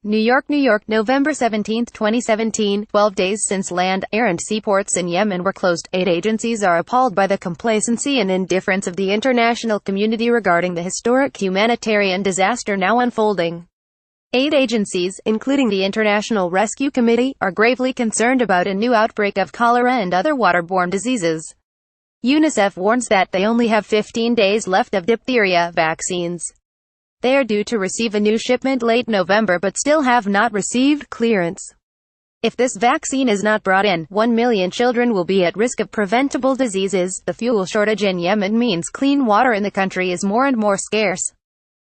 New York, New York, November 17, 2017, 12 days since land, air and seaports in Yemen were closed. Aid agencies are appalled by the complacency and indifference of the international community regarding the historic humanitarian disaster now unfolding. Aid agencies, including the International Rescue Committee, are gravely concerned about a new outbreak of cholera and other waterborne diseases. UNICEF warns that they only have 15 days left of diphtheria vaccines. They are due to receive a new shipment late November but still have not received clearance. If this vaccine is not brought in, 1 million children will be at risk of preventable diseases. The fuel shortage in Yemen means clean water in the country is more and more scarce.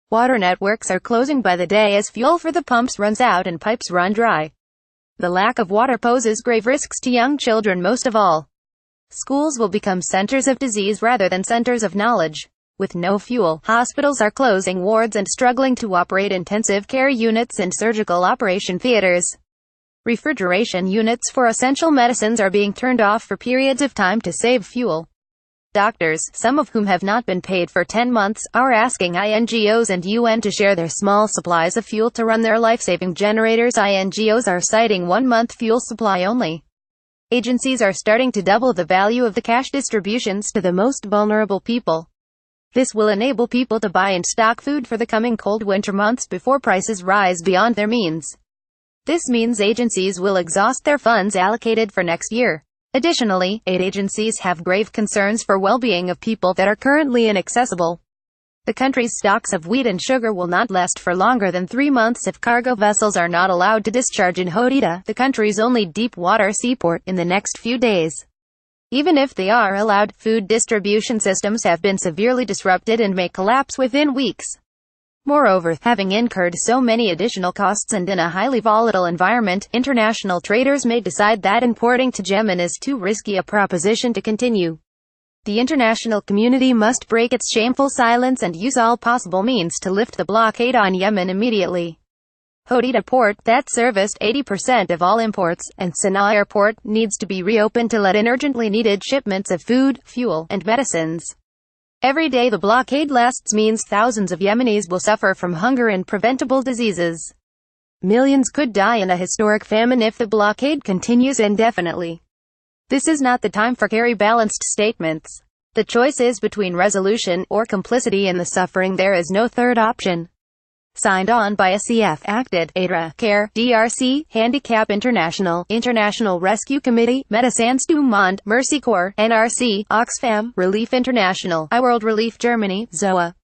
Water networks are closing by the day as fuel for the pumps runs out and pipes run dry. The lack of water poses grave risks to young children most of all. Schools will become centers of disease rather than centers of knowledge. With no fuel, hospitals are closing wards and struggling to operate intensive care units and surgical operation theaters. Refrigeration units for essential medicines are being turned off for periods of time to save fuel. Doctors, some of whom have not been paid for 10 months, are asking NGOs and UN to share their small supplies of fuel to run their life-saving generators. NGOs are citing 1 month fuel supply only. Agencies are starting to double the value of the cash distributions to the most vulnerable people. This will enable people to buy and stock food for the coming cold winter months before prices rise beyond their means. This means agencies will exhaust their funds allocated for next year. Additionally, aid agencies have grave concerns for well-being of people that are currently inaccessible. The country's stocks of wheat and sugar will not last for longer than 3 months if cargo vessels are not allowed to discharge in Hodeida, the country's only deep-water seaport, in the next few days. Even if they are allowed, food distribution systems have been severely disrupted and may collapse within weeks. Moreover, having incurred so many additional costs and in a highly volatile environment, international traders may decide that importing to Yemen is too risky a proposition to continue. The international community must break its shameful silence and use all possible means to lift the blockade on Yemen immediately. Hodeida port, that serviced 80% of all imports, and Sana'a airport, needs to be reopened to let in urgently needed shipments of food, fuel, and medicines. Every day the blockade lasts means thousands of Yemenis will suffer from hunger and preventable diseases. Millions could die in a historic famine if the blockade continues indefinitely. This is not the time for carry balanced statements. The choice is between resolution or complicity in the suffering. There is no third option. Signed on by ACF, Acted, ADRA, CARE, DRC, Handicap International, International Rescue Committee, Médecins du Monde, Mercy Corps, NRC, Oxfam, Relief International, iWorld Relief Germany, ZOA.